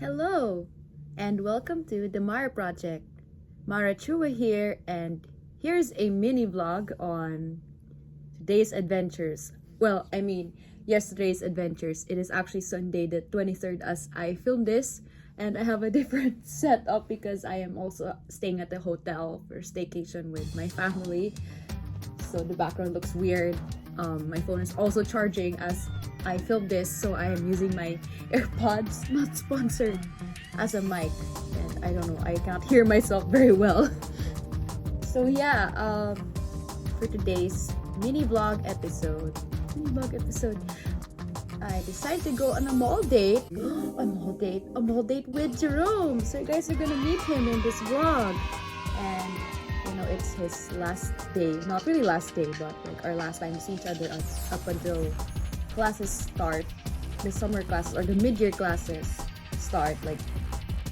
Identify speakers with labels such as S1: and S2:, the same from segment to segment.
S1: Hello, and welcome to the Mara Project. Mara Chua here, and here's a mini vlog on today's adventures. Yesterday's adventures. It is actually Sunday the 23rd as I film this, and I have a different setup because I am also staying at the hotel for staycation with my family. So the background looks weird. My phone is also charging as I film this, so I am using my AirPods, not sponsored, as a mic. And I don't know, I can't hear myself very well. So yeah, for today's mini vlog episode, I decided to go on a mall date. a mall date with Jerome. So you guys are gonna meet him in this vlog. And it's his last day. Not really last day, but like our last time to see each other up until classes start. The summer classes or the mid-year classes start like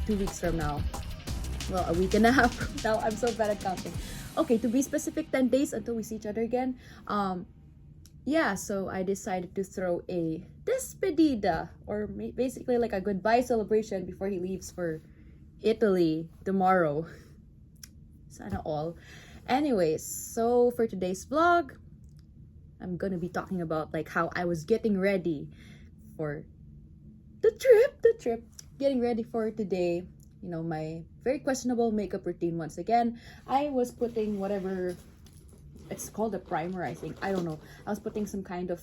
S1: 2 weeks from now. Well, a week and a half from now. I'm so bad at counting. Okay, to be specific, 10 days until we see each other again. Yeah, so I decided to throw a despedida, or basically like a goodbye celebration before he leaves for Italy tomorrow. Sana all. Anyways, so for today's vlog, I'm gonna be talking about like how I was getting ready for the trip, getting ready for today. My very questionable makeup routine once again. I was putting whatever, it's called a primer, I think. I don't know. I was putting some kind of,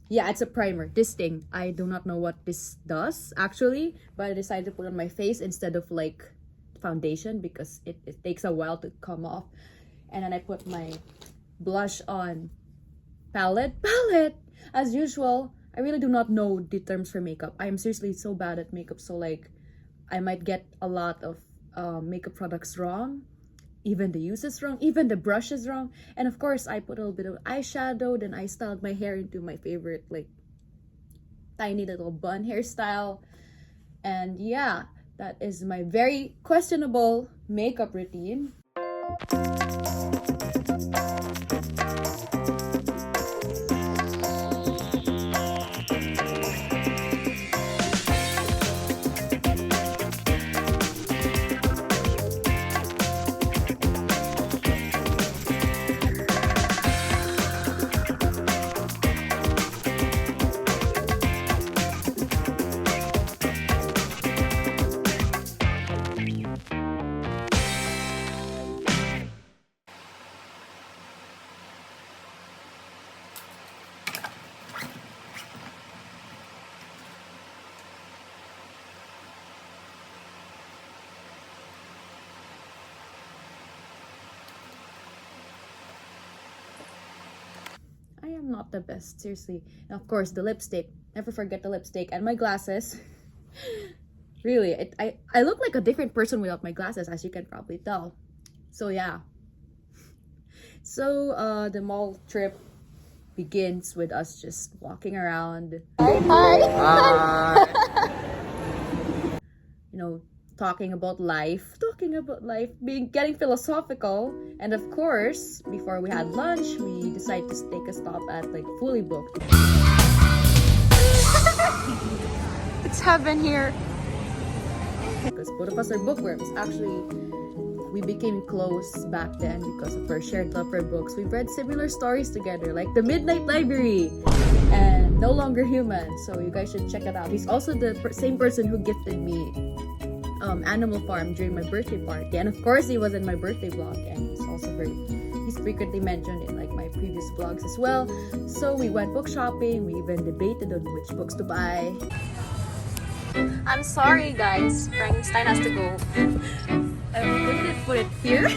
S1: yeah, it's a primer. This thing, I do not know what this does actually, but I decided to put it on my face instead of like foundation because it takes a while to come off. And then I put my blush on palette as usual. I really do not know the terms for makeup. I am seriously so bad at makeup, so like I might get a lot of makeup products wrong, even the uses wrong, even the brushes wrong. And of course I put a little bit of eyeshadow, then I styled my hair into my favorite like tiny little bun hairstyle. And yeah, that is my very questionable makeup routine. I am not the best, seriously. And of course, the lipstick. Never forget the lipstick and my glasses. Really, I look like a different person without my glasses, as you can probably tell. So yeah. So the trip begins with us just walking around. Hi. Talking about life, getting philosophical. And of course, before we had lunch, we decided to take a stop at like Fully Booked. It's heaven here. Because both of us are bookworms. Actually, we became close back then because of our shared love for books. We've read similar stories together, like The Midnight Library and No Longer Human. So you guys should check it out. He's also the same person who gifted me Animal Farm during my birthday party, and of course he was in my birthday vlog, and he's frequently mentioned in like my previous vlogs as well. So we went book shopping. We even debated on which books to buy. I'm sorry guys, Frankenstein has to go. Put it here.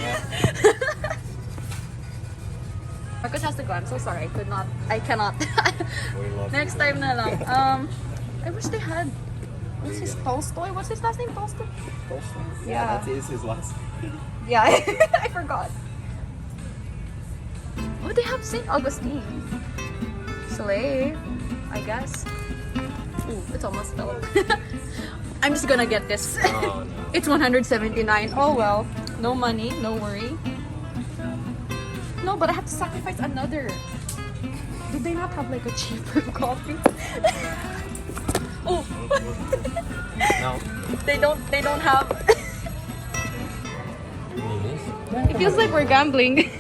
S1: Marcus has to go. I'm so sorry. I cannot. Next time na lang. I wish they had. What's his Tolstoy? What's his last name? Tolstoy?
S2: Yeah, that is his last name.
S1: Yeah, I forgot. Oh, they have St. Augustine. Slay, I guess. Ooh, it's almost fell. I'm just gonna get this.
S2: Oh, no.
S1: It's 179. Oh well, no money, no worry. No, but I have to sacrifice another. Did they not have like a cheaper coffee? Oh.
S2: No.
S1: They don't have. It feels like we're gambling.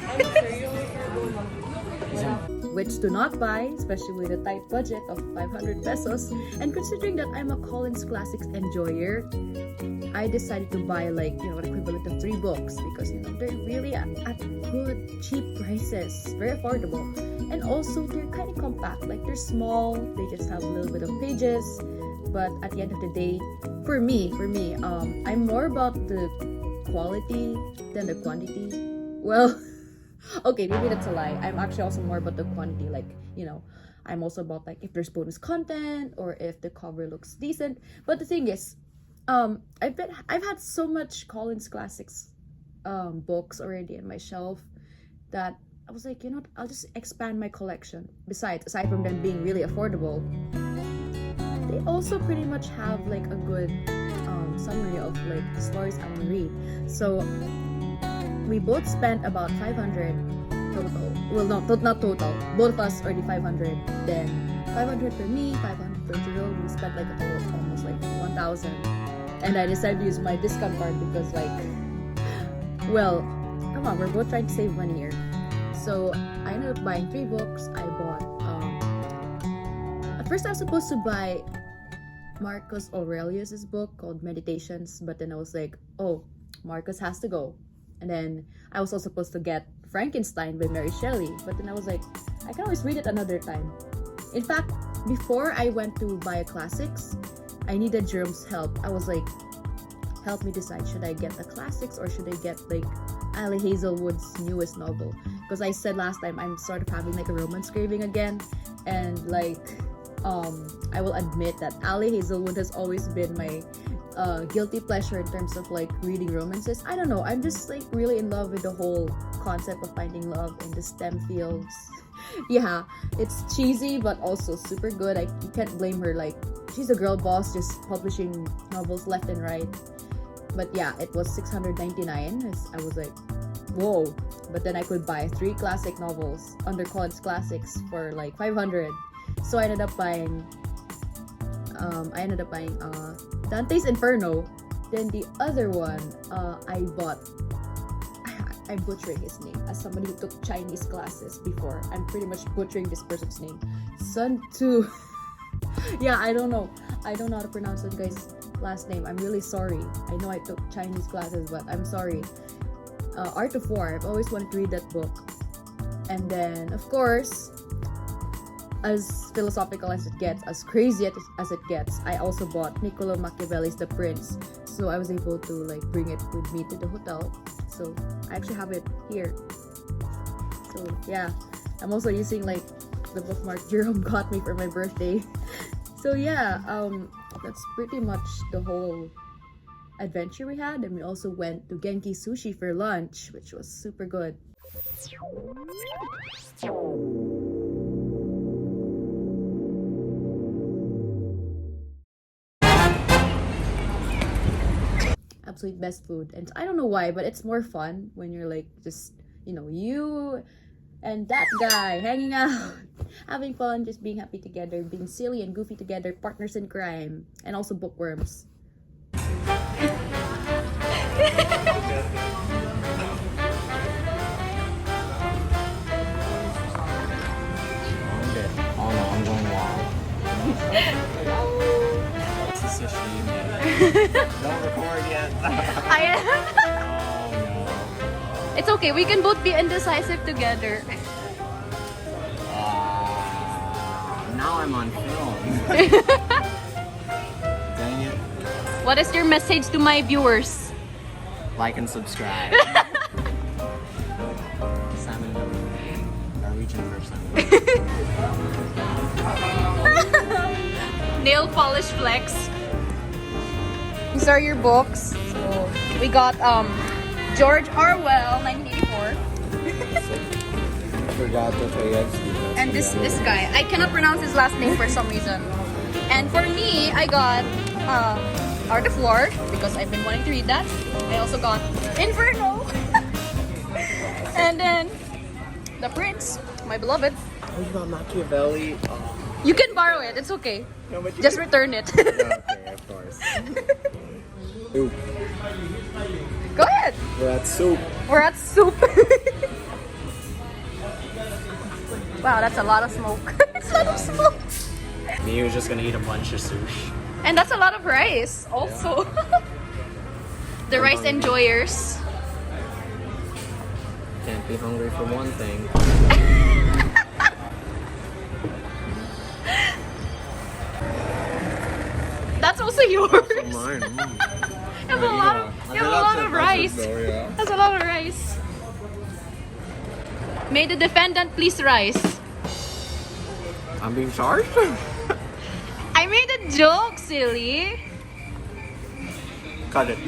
S1: Which do not buy, especially with a tight budget of 500 pesos. And considering that I'm a Collins Classics enjoyer, I decided to buy an equivalent of 3 books because they're really at good, cheap prices, very affordable. And also they're kind of compact, they're small, they just have a little bit of pages. But at the end of the day, for me, I'm more about the quality than the quantity. Well, okay, maybe that's a lie. I'm actually also more about the quantity. I'm also about if there's bonus content or if the cover looks decent. But the thing is, I've had so much Collins Classics books already in my shelf that I was like, I'll just expand my collection. Aside from them being really affordable, they also pretty much have a good summary of the stories I want to read. So we both spent about 500 total. Well, not total. Both of us already 500. Then 500 for me, 500 for Jerome. We spent a total of almost 1,000. And I decided to use my discount card because well, come on, we're both trying to save money here. So I ended up buying 3 books. I bought at first I was supposed to buy Marcus Aurelius's book called Meditations, but then I was like, oh, Marcus has to go. And then I was also supposed to get Frankenstein by Mary Shelley, but then I was like, I can always read it another time. In fact, before I went to buy classics, I needed Jerome's help. I was like, help me decide, should I get the classics or should I get Ali Hazelwood's newest novel? Because I said last time I'm sort of having a romance craving again, and I will admit that Ali Hazelwood has always been my guilty pleasure in terms of reading romances. I don't know, I'm just really in love with the whole concept of finding love in the STEM fields. Yeah, it's cheesy but also super good. You can't blame her, she's a girl boss just publishing novels left and right. But yeah, it was 699. I was like, whoa. But then I could buy 3 classic novels under Collins Classics for 500. So I ended up buying Dante's Inferno. Then the other one I bought, I'm butchering his name. As somebody who took Chinese classes before, I'm pretty much butchering this person's name. Sun Tzu. Yeah, I don't know how to pronounce that guy's last name. I'm really sorry. I know I took Chinese classes, but I'm sorry. Art of War. I've always wanted to read that book. And then, of course, as philosophical as it gets, as crazy as it gets, I also bought Niccolo Machiavelli's The Prince. So I was able to bring it with me to the hotel. So I actually have it here. So yeah, I'm also using the bookmark Jerome got me for my birthday. So yeah, that's pretty much the whole adventure we had. And we also went to Genki Sushi for lunch, which was super good. Absolute best food. And I don't know why, but it's more fun when you're just you and that guy hanging out, having fun, just being happy together, being silly and goofy together, partners in crime, and also bookworms.
S2: Oh no, I'm going wild. Don't record yet.
S1: I am.
S2: Oh no.
S1: It's okay, we can both be indecisive together.
S2: Now I'm on film. Dang it.
S1: What is your message to my viewers?
S2: Like and subscribe. Salmon Norwegian person.
S1: Nail polish flex. These are your books. So we got George Orwell, 1984.
S2: Forgot the KFC.
S1: And this guy, I cannot pronounce his last name for some reason. And for me, I got Art of War because I've been wanting to read that. I also got Inferno. And then The Prince, my beloved.
S2: What about Machiavelli?
S1: You can borrow it, it's okay.
S2: No, but
S1: Just return it.
S2: Okay, of course. Ooh,
S1: Go ahead.
S2: we're at soup.
S1: We're at soup. Wow, that's a lot of smoke. It's a lot of smoke.
S2: Me was just gonna eat a bunch of sushi.
S1: And that's a lot of rice also. The rice enjoyers.
S2: Can't be hungry for one thing.
S1: That's also yours.
S2: Mine.
S1: You have a lot of rice. That's a lot of rice. May the defendant please rise.
S2: I'm being charged?
S1: I made a joke, silly.
S2: Cut it.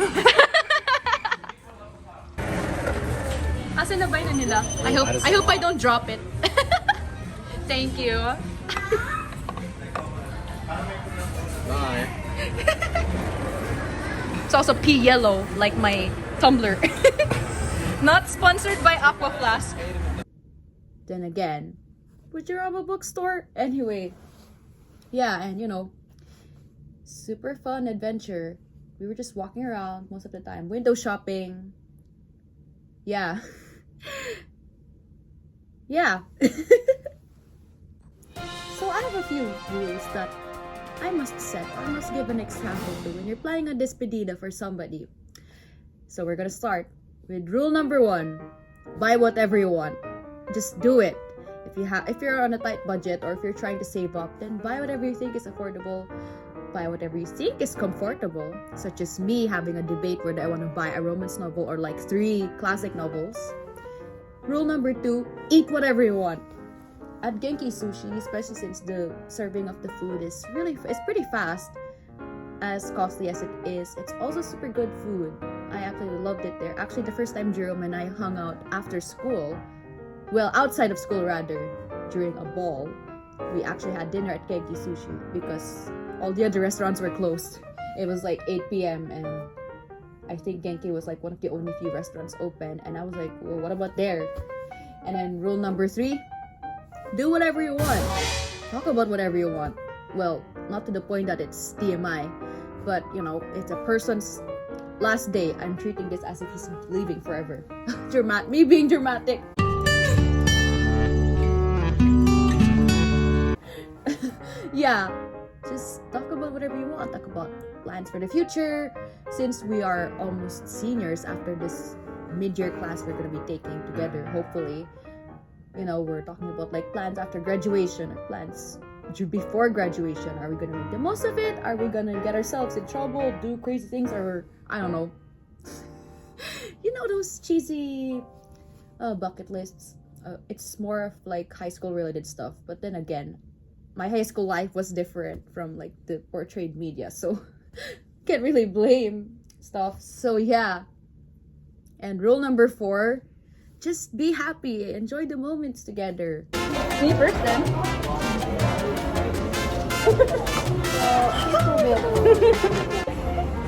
S1: Asan na ba yun nila? I hope I don't drop it. Thank you.
S2: Bye.
S1: It's also pea yellow, like my tumbler. Not sponsored by Aqua Flask. Then again, would you rob a bookstore? Anyway, yeah, and you know, super fun adventure. We were just walking around most of the time, window shopping. Yeah. Yeah. So I have a few rules that I must set or must give an example to when you're planning a despedida for somebody. So we're gonna start with rule number 1. Buy whatever you want. Just do it. If you're on a tight budget or if you're trying to save up, then buy whatever you think is affordable. Buy whatever you think is comfortable, such as me having a debate whether I want to buy a romance novel or like 3 classic novels. Rule number 2, eat whatever you want. At Genki Sushi, especially since the serving of the food is pretty fast, as costly as it is, it's also super good food. I absolutely loved it there. Actually, the first time Jerome and I hung out after school, well, outside of school rather, during a ball, we actually had dinner at Genki Sushi because all the other restaurants were closed. It was like 8 p.m. and I think Genki was like one of the only few restaurants open, and I was like, well, what about there? And then rule number 3, do whatever you want. Talk about whatever you want. Well, not to the point that it's TMI, but you know, it's a person's last day. I'm treating this as if he's leaving forever. Me being dramatic. Yeah, just talk about whatever you want. Talk about plans for the future. Since we are almost seniors after this mid-year class we're going to be taking together, hopefully. You know, we're talking about like plans after graduation or plans before graduation. Are we going to make the most of it? Are we going to get ourselves in trouble, do crazy things, or I don't know. You know, those cheesy bucket lists. It's more of like high school related stuff. But then again, my high school life was different from like the portrayed media, so can't really blame stuff. So yeah. And rule number 4, just be happy, enjoy the moments together. Me first then.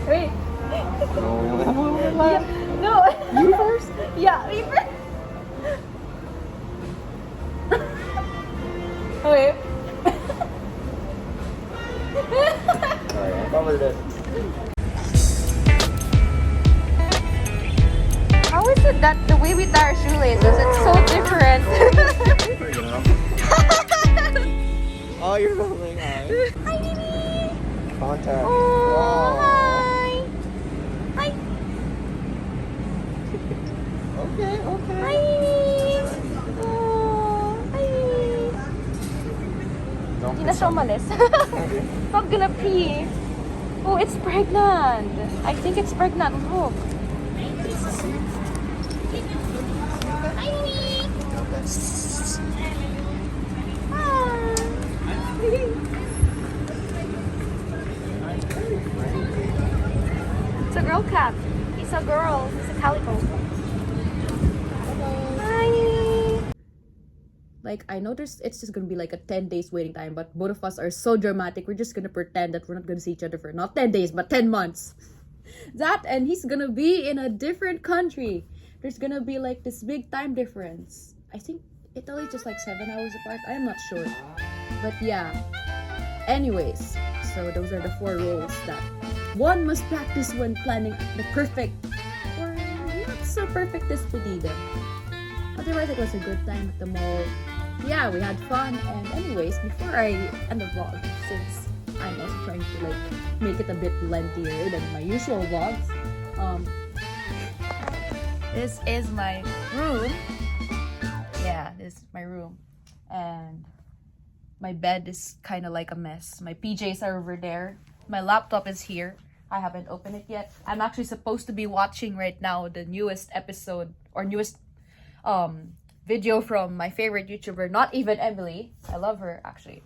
S1: Wait. No.
S2: You first?
S1: Yeah, me first. Okay.
S2: Sorry, I covered it.
S1: How is it that the way we tie our shoelaces, it's so different?
S2: Oh, you're filming. Hi.
S1: Hi, Mimi.
S2: Contact.
S1: Oh,
S2: Wow.
S1: hi. Hi.
S2: Okay.
S1: Hi, Mimi. Oh, hi, Mimi.
S2: Don't
S1: Hindi na siya umalis. Not gonna pee. Oh, it's pregnant. I think it's pregnant. Look. Hi, Mimi. It's a girl cat. It's a girl. It's a calico. Hi. Like, I know it's just gonna be like a 10 days waiting time, but both of us are so dramatic. We're just gonna pretend that we're not gonna see each other for not 10 days, but 10 months. That, and he's gonna be in a different country. There's gonna be like this big time difference. I think Italy's just like 7 hours apart. I'm not sure. But yeah. Anyways, so those are the 4 rules that one must practice when planning the perfect or not so perfect despedida. Otherwise, it was a good time at the mall. Yeah, we had fun. And anyways, before I end the vlog, since I'm also trying to like make it a bit lengthier than my usual vlogs, this is my room. Yeah, this is my room. And my bed is kind of like a mess. My PJs are over there. My laptop is here. I haven't opened it yet. I'm actually supposed to be watching right now the newest episode or newest video from my favorite YouTuber, not even Emily. I love her actually.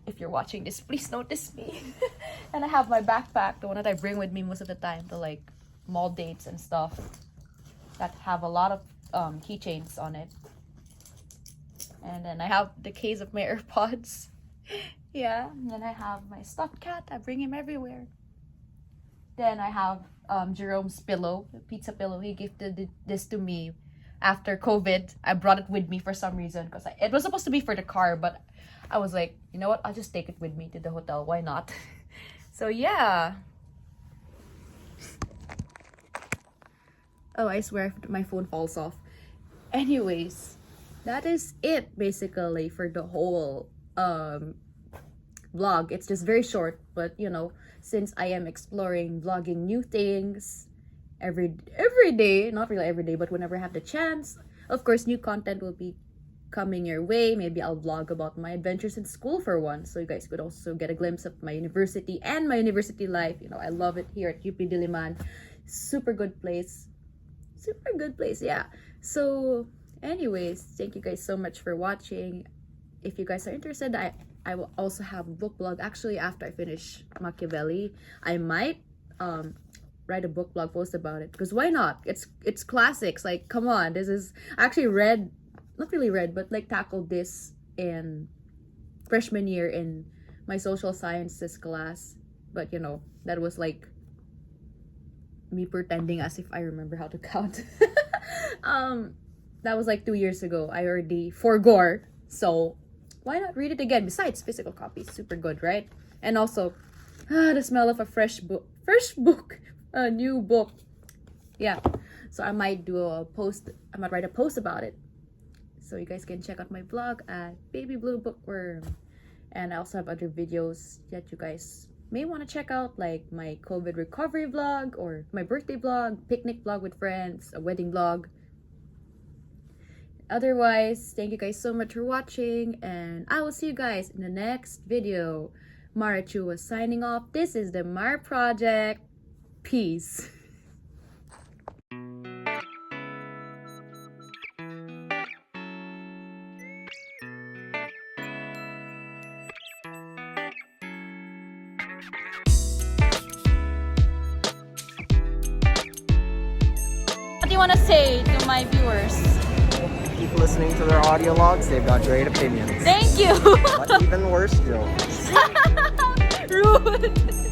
S1: If you're watching this, please notice me. And I have my backpack, the one that I bring with me most of the time to like mall dates and stuff, that have a lot of keychains on it. And then I have the case of my AirPods. Yeah, and then I have my stuffed cat. I bring him everywhere. Then I have Jerome's pillow, the pizza pillow. He gifted this to me after COVID. I brought it with me for some reason because it was supposed to be for the car, but I was like, you know what? I'll just take it with me to the hotel. Why not? So yeah. Oh, I swear my phone falls off. Anyways, that is it basically for the whole vlog. It's just very short, but you know, since I am exploring vlogging new things every day, not really every day, but whenever I have the chance, of course new content will be coming your way. Maybe I'll vlog about my adventures in school for once, so you guys could also get a glimpse of my university and my university life. You know, I love it here at UP Diliman. Super good place, yeah. So anyways, thank you guys so much for watching. If you guys are interested, I will also have a book blog. Actually, after I finish Machiavelli, I might write a book blog post about it, because why not? It's classics. Like, come on, this is actually not really read, but like tackled this in freshman year in my social sciences class. But you know, that was like me pretending as if I remember how to count. That was like 2 years ago. I already forgore, so why not read it again? Besides, physical copies, super good, right? And also, the smell of a new book. Yeah, so I might do a post. I might write a post about it, so you guys can check out my blog at Baby Blue Bookworm. And I also have other videos that you guys may want to check out, like my COVID recovery vlog, or my birthday vlog, picnic vlog with friends, a wedding vlog. Otherwise, thank you guys so much for watching, and I will see you guys in the next video. Mara Chu was signing off. This is the Mara Project. Peace. What do you want to say to my viewers?
S2: Keep listening to their audio logs. They've got great opinions.
S1: Thank you.
S2: But even worse jokes.
S1: Rude.